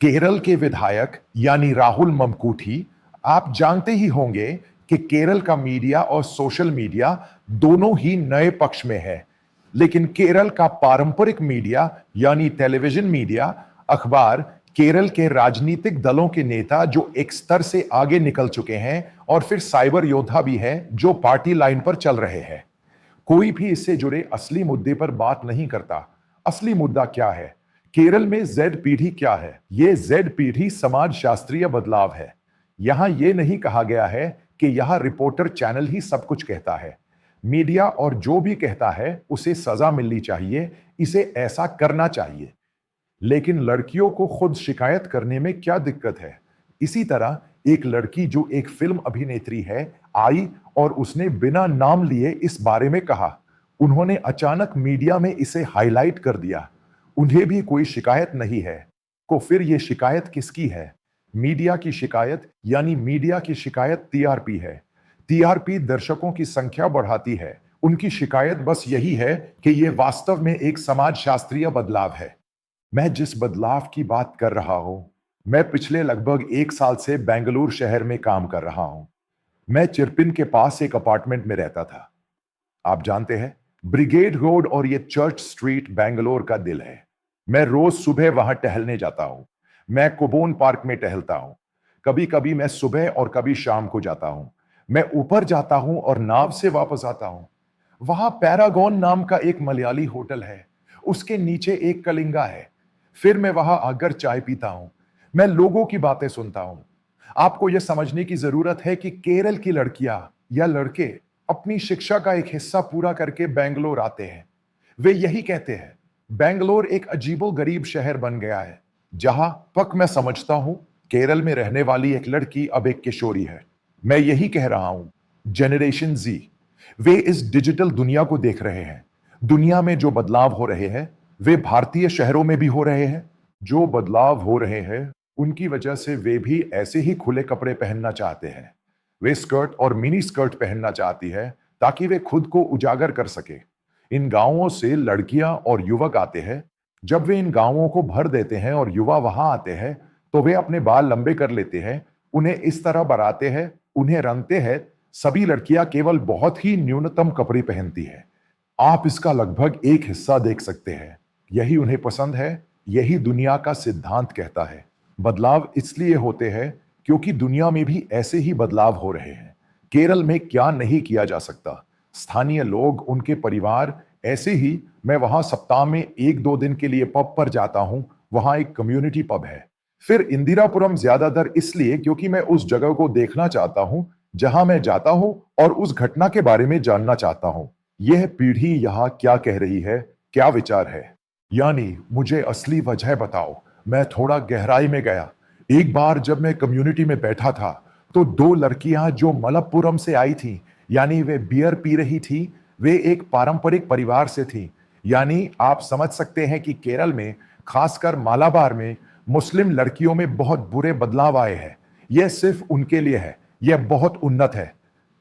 केरल के विधायक यानी राहुल ममकूठी, आप जानते ही होंगे कि केरल का मीडिया और सोशल मीडिया दोनों ही नए पक्ष में है। लेकिन केरल का पारंपरिक मीडिया यानी टेलीविजन मीडिया, अखबार, केरल के राजनीतिक दलों के नेता जो एक स्तर से आगे निकल चुके हैं और फिर साइबर योद्धा भी हैं जो पार्टी लाइन पर चल रहे हैं। कोई भी इससे जुड़े असली मुद्दे पर बात नहीं करता। असली मुद्दा क्या है? केरल में जेड पीढ़ी क्या है? ये जेड पीढ़ी समाज शास्त्रीय बदलाव है। यहां यह नहीं कहा गया है कि यह रिपोर्टर चैनल ही सब कुछ कहता है। मीडिया और जो भी कहता है उसे सजा मिलनी चाहिए, इसे ऐसा करना चाहिए। लेकिन लड़कियों को खुद शिकायत करने में क्या दिक्कत है? इसी तरह एक लड़की जो एक फिल्म अभिनेत्री है, आई और उसने बिना नाम लिए इस बारे में कहा। उन्होंने अचानक मीडिया में इसे हाईलाइट कर दिया। उन्हें भी कोई शिकायत नहीं है। तो फिर ये शिकायत किसकी है? मीडिया की शिकायत, यानी मीडिया की शिकायत टीआरपी है। टीआरपी दर्शकों की संख्या बढ़ाती है। उनकी शिकायत बस यही है कि यह वास्तव में एक समाज शास्त्रीय बदलाव है। मैं जिस बदलाव की बात कर रहा हूं, मैं पिछले लगभग 1 साल से बेंगलुरु शहर में काम कर रहा हूं। मैं चिरपिन के पास एक अपार्टमेंट में रहता था। आप जानते हैं, ब्रिगेड रोड और ये चर्च स्ट्रीट बेंगलोर का दिल है। मैं रोज सुबह वहां टहलने जाता हूं। मैं कोबोन पार्क में टहलता हूं। कभी कभी मैं सुबह और कभी शाम को जाता हूं। मैं ऊपर जाता हूं और नाव से वापस आता हूं। वहां पैरागॉन नाम का एक मलयाली होटल है। उसके नीचे एक कलिंगा है। फिर मैं वहां आकर चाय पीता हूं। मैं लोगों की बातें सुनता हूं। आपको यह समझने की जरूरत है कि केरल की लड़कियां या लड़के अपनी शिक्षा का एक हिस्सा पूरा करके बेंगलोर आते हैं। वे यही कहते हैं, बेंगलोर एक अजीबो-गरीब शहर बन गया है। जहां तक मैं समझता हूं, केरल में रहने वाली एक लड़की अब एक किशोरी है। मैं यही कह रहा हूं, जनरेशन जी। वे इस डिजिटल दुनिया को देख रहे हैं। दुनिया में जो बदलाव हो रहे हैं, वे भारतीय शहरों में भी हो रहे हैं। जो बदलाव हो रहे हैं, उनकी वजह से वे भी ऐसे ही खुले कपड़े पहनना चाहते हैं। वे स्कर्ट और मिनी स्कर्ट पहनना चाहती है ताकि वे खुद को उजागर कर सके। इन गांवों से लड़कियां और युवक आते हैं। जब वे इन गांवों को भर देते हैं और युवा वहां आते हैं, तो वे अपने बाल लंबे कर लेते हैं, उन्हें इस तरह बनाते हैं, उन्हें रंगते हैं। सभी लड़कियां केवल बहुत ही न्यूनतम कपड़े पहनती है। आप इसका लगभग एक हिस्सा देख सकते हैं। यही उन्हें पसंद है। यही दुनिया का सिद्धांत कहता है। बदलाव इसलिए होते हैं क्योंकि दुनिया में भी ऐसे ही बदलाव हो रहे हैं। केरल में क्या नहीं किया जा सकता? स्थानीय लोग, उनके परिवार, ऐसे ही मैं वहां सप्ताह में 1-2 दिन के लिए पब पर जाता हूं। वहां एक कम्युनिटी पब है। फिर इंदिरापुरम ज्यादातर इसलिए क्योंकि मैं उस जगह को देखना चाहता हूं जहां मैं जाता हूं और उस घटना के बारे में जानना चाहता हूं। यह पीढ़ी यहां क्या कह रही है, क्या विचार है? यानी मुझे असली वजह बताओ। मैं थोड़ा गहराई में गया। एक बार जब मैं कम्युनिटी में बैठा था, तो 2 लड़कियां जो मलप्पुरम से आई थी, यानी वे बियर पी रही थी, वे एक पारंपरिक परिवार से थी। यानी आप समझ सकते हैं कि केरल में, खासकर मालाबार में, मुस्लिम लड़कियों में बहुत बुरे बदलाव आए हैं। यह सिर्फ उनके लिए है। यह बहुत उन्नत है।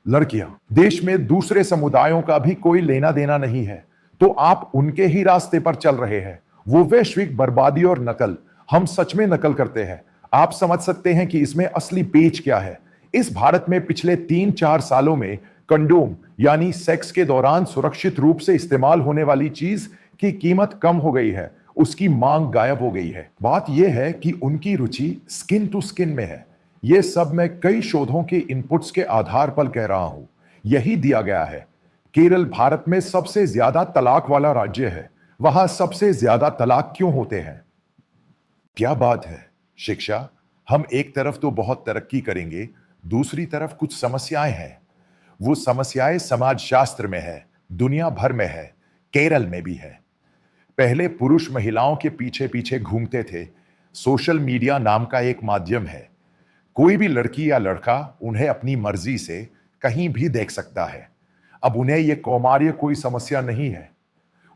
लड़कियां, देश में दूसरे समुदायों का भी कोई लेना देना नहीं है, तो आप उनके ही रास्ते पर चल रहे हैं। वो वैश्विक बर्बादी और नकल। हम सच में नकल करते हैं। आप समझ सकते हैं कि इसमें असली पेच क्या है। इस भारत में पिछले 3-4 सालों में कंडोम, यानी सेक्स के दौरान सुरक्षित रूप से इस्तेमाल होने वाली चीज की कीमत कम हो गई है। उसकी मांग गायब हो गई है। बात यह है कि उनकी रुचि स्किन टू स्किन में है। यह सब मैं कई शोधों के इनपुट्स के आधार पर कह रहा हूं। यही दिया गया है। केरल भारत में सबसे ज्यादा तलाक वाला राज्य है। वहां सबसे ज्यादा तलाक क्यों होते हैं? क्या बात है! शिक्षा। हम एक तरफ तो बहुत तरक्की करेंगे, दूसरी तरफ कुछ समस्याएं हैं। वो समस्याएं समाजशास्त्र में है, दुनिया भर में है, केरल में भी है। पहले पुरुष महिलाओं के पीछे पीछे घूमते थे। सोशल मीडिया नाम का एक माध्यम है। कोई भी लड़की या लड़का उन्हें अपनी मर्जी से कहीं भी देख सकता है। अब उन्हें यह कौमार्य कोई समस्या नहीं है।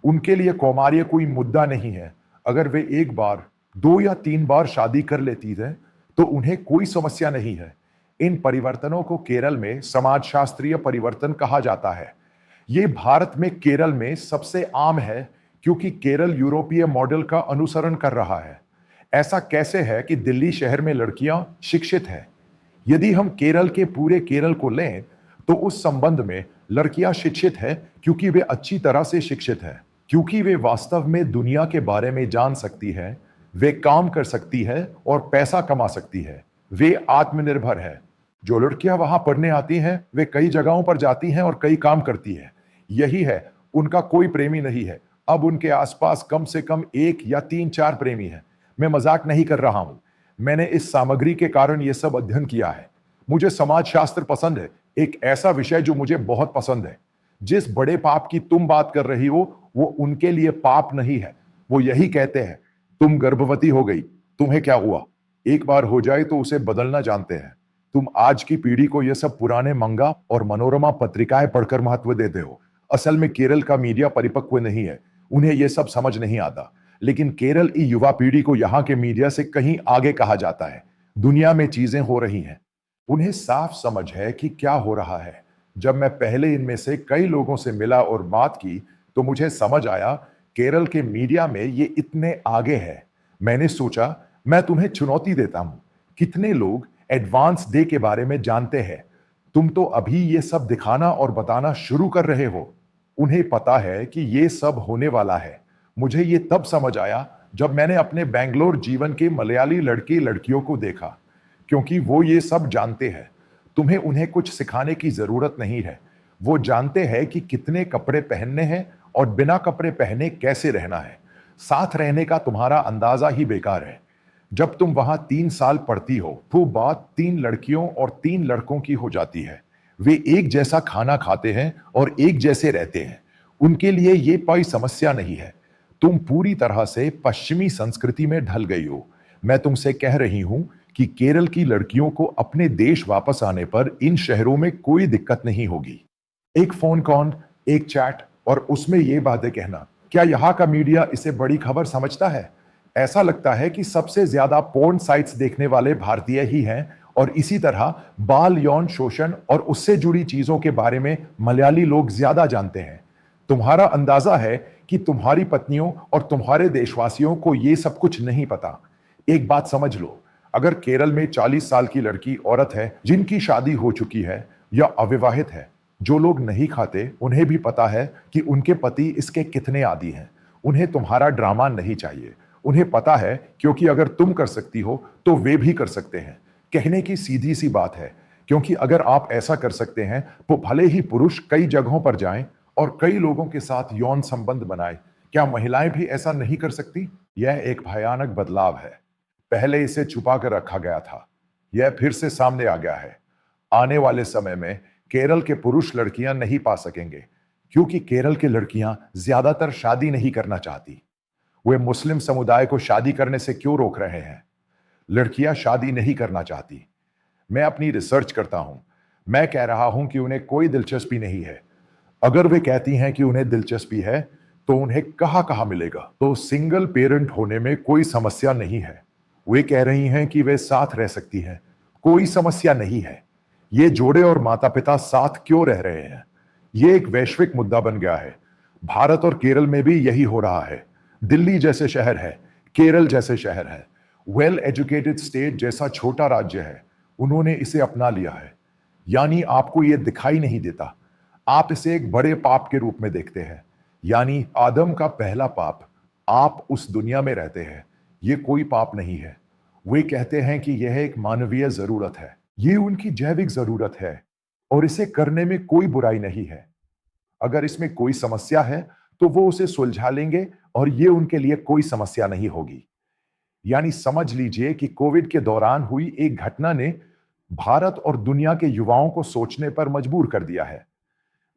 उनके लिए कौमार्य कोई मुद्दा नहीं है। अगर वे एक बार, 2 या 3 बार शादी कर लेती है, तो उन्हें कोई समस्या नहीं है। इन परिवर्तनों को केरल में समाजशास्त्रीय परिवर्तन कहा जाता है। ये भारत में केरल में सबसे आम है क्योंकि केरल यूरोपीय मॉडल का अनुसरण कर रहा है। ऐसा कैसे है कि दिल्ली शहर में लड़कियां शिक्षित हैं? यदि हम केरल के पूरे केरल को लें, तो उस संबंध में लड़कियां शिक्षित हैं क्योंकि वे अच्छी तरह से शिक्षित हैं, क्योंकि वे वास्तव में दुनिया के बारे में जान सकती हैं, वे काम कर सकती है और पैसा कमा सकती है, वे आत्मनिर्भर है। जो लड़कियां वहां पढ़ने आती हैं, वे कई जगहों पर जाती हैं और कई काम करती हैं। यही है, उनका कोई प्रेमी नहीं है। अब उनके आसपास कम से कम 1 या 3-4 प्रेमी हैं। मैं मजाक नहीं कर रहा हूं। मैंने इस सामग्री के कारण यह सब अध्ययन किया है। मुझे समाजशास्त्र पसंद है, एक ऐसा विषय जो मुझे बहुत पसंद है। जिस बड़े पाप की तुम बात कर रही हो, वो उनके लिए पाप नहीं है। वो यही कहते हैं, तुम गर्भवती हो गई, तुम्हें क्या हुआ? एक बार हो जाए तो उसे बदलना जानते हैं। तुम आज की पीढ़ी को यह सब पुराने मंगा और मनोरमा पत्रिकाएं पढ़कर महत्व देते हो। असल में केरल का मीडिया परिपक्व नहीं है, उन्हें यह सब समझ नहीं आता। लेकिन केरल की युवा पीढ़ी को यहाँ के मीडिया से कहीं आगे कहा जाता है। दुनिया में चीजें हो रही हैं, उन्हें साफ समझ है कि क्या हो रहा है। जब मैं पहले इनमें से कई लोगों से मिला और बात की, तो मुझे समझ आया केरल के मीडिया में ये इतने आगे है। मैंने सोचा मैं तुम्हें चुनौती देता हूं, कितने लोग एडवांस डे के बारे में जानते हैं? तुम तो अभी ये सब दिखाना और बताना शुरू कर रहे हो। उन्हें पता है कि ये सब होने वाला है। मुझे ये तब समझ आया जब मैंने अपने बेंगलोर जीवन के मलयाली लड़के लड़कियों को देखा, क्योंकि वो ये सब जानते हैं। तुम्हें उन्हें कुछ सिखाने की जरूरत नहीं है। वो जानते हैं कि कितने कपड़े पहनने हैं और बिना कपड़े पहने कैसे रहना है। साथ रहने का तुम्हारा अंदाजा ही बेकार है। जब तुम वहां 3 साल पढ़ती हो, तो बात 3 लड़कियों और 3 लड़कों की हो जाती है। वे एक जैसा खाना खाते हैं और एक जैसे रहते हैं। उनके लिए ये कोई समस्या नहीं है। तुम पूरी तरह से पश्चिमी संस्कृति में ढल गई हो। मैं तुमसे कह रही हूं कि केरल की लड़कियों को अपने देश वापस आने पर इन शहरों में कोई दिक्कत नहीं होगी। एक फोन कॉल, एक चैट और उसमें ये बातें कहना। क्या यहाँ का मीडिया इसे बड़ी खबर समझता है? ऐसा लगता है कि सबसे ज्यादा पोर्न साइट्स देखने वाले भारतीय ही हैं और इसी तरह बाल यौन शोषण और उससे जुड़ी चीजों के बारे में मलयाली लोग ज्यादा जानते हैं। तुम्हारा अंदाजा है कि तुम्हारी पत्नियों और तुम्हारे देशवासियों को यह सब कुछ नहीं पता। एक बात समझ लो, अगर केरल में 40 साल की लड़की औरत है जिनकी शादी हो चुकी है या अविवाहित है, जो लोग नहीं खाते, उन्हें भी पता है कि उनके पति इसके कितने आदी हैं। उन्हें तुम्हारा ड्रामा नहीं चाहिए। उन्हें पता है, क्योंकि अगर तुम कर सकती हो तो वे भी कर सकते हैं। कहने की सीधी सी बात है, क्योंकि अगर आप ऐसा कर सकते हैं तो भले ही पुरुष कई जगहों पर जाएं और कई लोगों के साथ यौन संबंध बनाएं, क्या महिलाएं भी ऐसा नहीं कर सकती? यह एक भयानक बदलाव है। पहले इसे छुपा कर रखा गया था, यह फिर से सामने आ गया है। आने वाले समय में केरल के पुरुष लड़कियां नहीं पा सकेंगे, क्योंकि केरल की लड़कियां ज्यादातर शादी नहीं करना चाहती। वे मुस्लिम समुदाय को शादी करने से क्यों रोक रहे हैं? लड़कियां शादी नहीं करना चाहती। मैं अपनी रिसर्च करता हूं। मैं कह रहा हूं कि उन्हें कोई दिलचस्पी नहीं है। अगर वे कहती हैं कि उन्हें दिलचस्पी है, तो उन्हें कहां मिलेगा? तो सिंगल पेरेंट होने में कोई समस्या नहीं है। वे कह रही हैं कि वे साथ रह सकती हैं, कोई समस्या नहीं है। ये जोड़े और माता पिता साथ क्यों रह रहे हैं? ये एक वैश्विक मुद्दा बन गया है। भारत और केरल में भी यही हो रहा है। दिल्ली जैसे शहर है, केरल जैसे शहर है, वेल एजुकेटेड स्टेट जैसा छोटा राज्य है, उन्होंने इसे अपना लिया है। यानी आपको यह दिखाई नहीं देता, आप इसे एक बड़े पाप के रूप में देखते हैं। यानी आदम का पहला पाप, आप उस दुनिया में रहते हैं, यह कोई पाप नहीं है। वे कहते हैं कि यह एक मानवीय जरूरत है, ये उनकी जैविक जरूरत है और इसे करने में कोई बुराई नहीं है। अगर इसमें कोई समस्या है तो वो उसे सुलझा लेंगे और ये उनके लिए कोई समस्या नहीं होगी। यानी समझ लीजिए कि कोविड के दौरान हुई एक घटना ने भारत और दुनिया के युवाओं को सोचने पर मजबूर कर दिया है।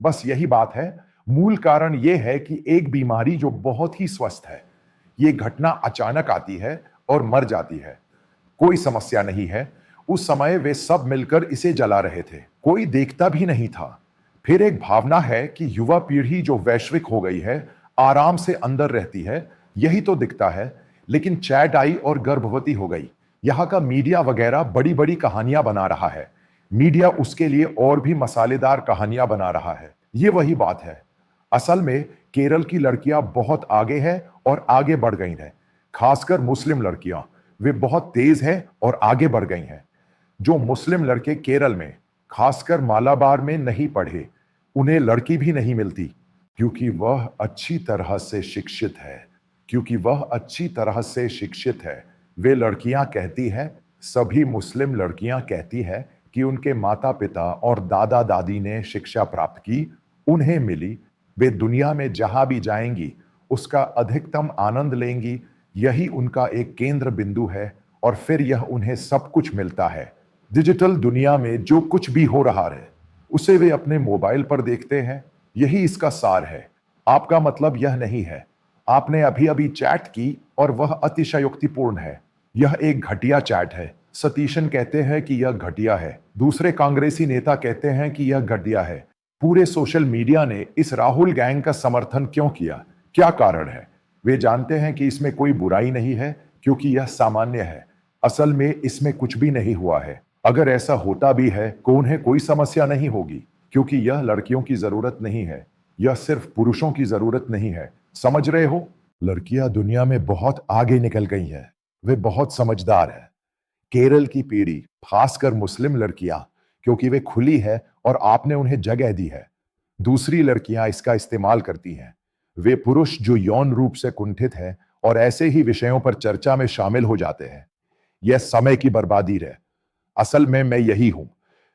बस यही बात है। मूल कारण यह है कि एक बीमारी जो बहुत ही स्वस्थ है, ये घटना अचानक आती है और मर जाती है। कोई समस्या नहीं है। उस समय वे सब मिलकर इसे जला रहे थे, कोई देखता भी नहीं था। फिर एक भावना है कि युवा पीढ़ी जो वैश्विक हो गई है, आराम से अंदर रहती है, यही तो दिखता है। लेकिन चैट आई और गर्भवती हो गई। यहाँ का मीडिया वगैरह बड़ी बड़ी कहानियां बना रहा है। मीडिया उसके लिए और भी मसालेदार कहानियां बना रहा है। ये वही बात है। असल में केरल की लड़कियां बहुत आगे हैं और आगे बढ़ गई हैं, खासकर मुस्लिम लड़कियां। वे बहुत तेज हैं और आगे बढ़ गई हैं। जो मुस्लिम लड़के केरल में, खासकर मालाबार में नहीं पढ़े, उन्हें लड़की भी नहीं मिलती क्योंकि वह अच्छी तरह से शिक्षित है। क्योंकि वह अच्छी तरह से शिक्षित है। वे लड़कियां कहती हैं, सभी मुस्लिम लड़कियां कहती हैं कि उनके माता पिता और दादा दादी ने शिक्षा प्राप्त की, उन्हें मिली। वे दुनिया में जहां भी जाएंगी उसका अधिकतम आनंद लेंगी। यही उनका एक केंद्र बिंदु है और फिर यह उन्हें सब कुछ मिलता है। डिजिटल दुनिया में जो कुछ भी हो रहा है उसे वे अपने मोबाइल पर देखते हैं। यही इसका सार है। आपका मतलब यह नहीं है। आपने अभी अभी चैट की और वह अतिशयोक्तिपूर्ण है। यह एक घटिया चैट है। सतीशन कहते हैं कि यह घटिया है। दूसरे कांग्रेसी नेता कहते हैं कि यह घटिया है। पूरे सोशल मीडिया ने इस राहुल गैंग का समर्थन क्यों किया? क्या कारण है? वे जानते हैं कि इसमें कोई बुराई नहीं है क्योंकि यह सामान्य है। असल में इसमें कुछ भी नहीं हुआ है। अगर ऐसा होता भी है तो उन्हें कोई समस्या नहीं होगी क्योंकि यह लड़कियों की जरूरत नहीं है। यह सिर्फ पुरुषों की जरूरत नहीं है। समझ रहे हो? लड़कियां दुनिया में बहुत आगे निकल गई हैं। वे बहुत समझदार हैं। केरल की पीढ़ी, खासकर मुस्लिम लड़कियां, क्योंकि वे खुली है और आपने उन्हें जगह दी है। दूसरी लड़कियां इसका इस्तेमाल करती हैं। वे पुरुष जो यौन रूप से कुंठित हैं और ऐसे ही विषयों पर चर्चा में शामिल हो जाते हैं। यह समय की बर्बादी है। असल में मैं यही हूं।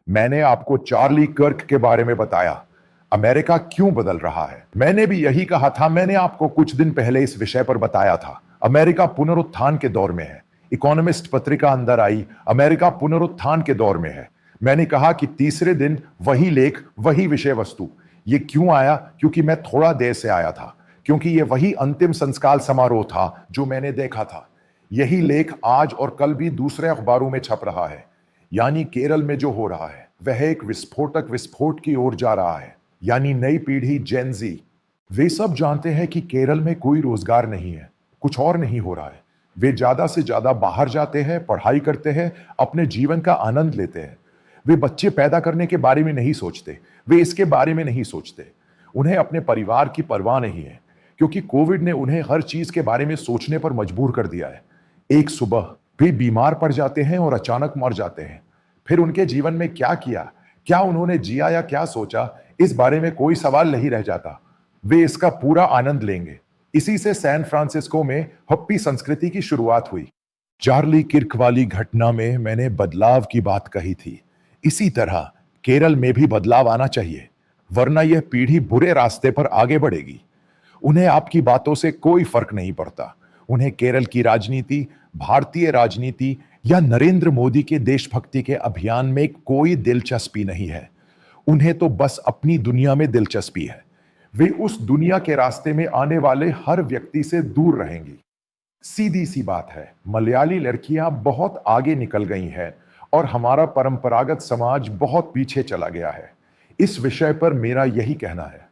मैंने आपको चार्ली कर्क के बारे में बताया। अमेरिका क्यों बदल रहा है? मैंने भी यही कहा था। मैंने आपको कुछ दिन पहले इस विषय पर बताया था। अमेरिका पुनरुत्थान के दौर में है। इकोनॉमिस्ट पत्रिका अंदर आई, अमेरिका पुनरुत्थान के दौर में है। मैंने कहा कि तीसरे दिन वही लेख, वही विषय वस्तु। ये क्यों आया? क्योंकि मैं थोड़ा देर से आया था। क्योंकि ये वही अंतिम संस्कार समारोह था जो मैंने देखा था। यही लेख आज और कल भी दूसरे अखबारों में छप रहा है। यानी केरल में जो हो रहा है वह एक विस्फोट की ओर जा रहा है। यानी नई पीढ़ी, जेन ज़ी। वे सब जानते हैं कि केरल में कोई रोजगार नहीं है, कुछ और नहीं हो रहा है। वे ज्यादा से ज्यादा बाहर जाते हैं, पढ़ाई करते हैं, अपने जीवन का आनंद लेते हैं। वे बच्चे पैदा करने के बारे में नहीं सोचते। वे इसके बारे में नहीं सोचते। उन्हें अपने परिवार की परवाह नहीं है क्योंकि कोविड ने उन्हें हर चीज के बारे में सोचने पर मजबूर कर दिया है। एक सुबह वे बीमार पड़ जाते हैं और अचानक मर जाते हैं। फिर उनके जीवन में क्या किया, क्या उन्होंने जिया या क्या सोचा, इस बारे में कोई सवाल नहीं रह जाता। वे इसका पूरा आनंद लेंगे। इसी से सैन फ्रांसिस्को में हप्पी संस्कृति की शुरुआत हुई। चार्ली किर्क वाली घटना में मैंने बदलाव की बात कही थी। इसी तरह केरल में भी बदलाव आना चाहिए, वरना यह पीढ़ी बुरे रास्ते पर आगे बढ़ेगी। उन्हें आपकी बातों से कोई फर्क नहीं पड़ता। उन्हें केरल की राजनीति, भारतीय राजनीति या नरेंद्र मोदी के देशभक्ति के अभियान में कोई दिलचस्पी नहीं है। उन्हें तो बस अपनी दुनिया में दिलचस्पी है। वे उस दुनिया के रास्ते में आने वाले हर व्यक्ति से दूर रहेंगी। सीधी सी बात है, मलयाली लड़कियां बहुत आगे निकल गई हैं और हमारा परंपरागत समाज बहुत पीछे चला गया है। इस विषय पर मेरा यही कहना है।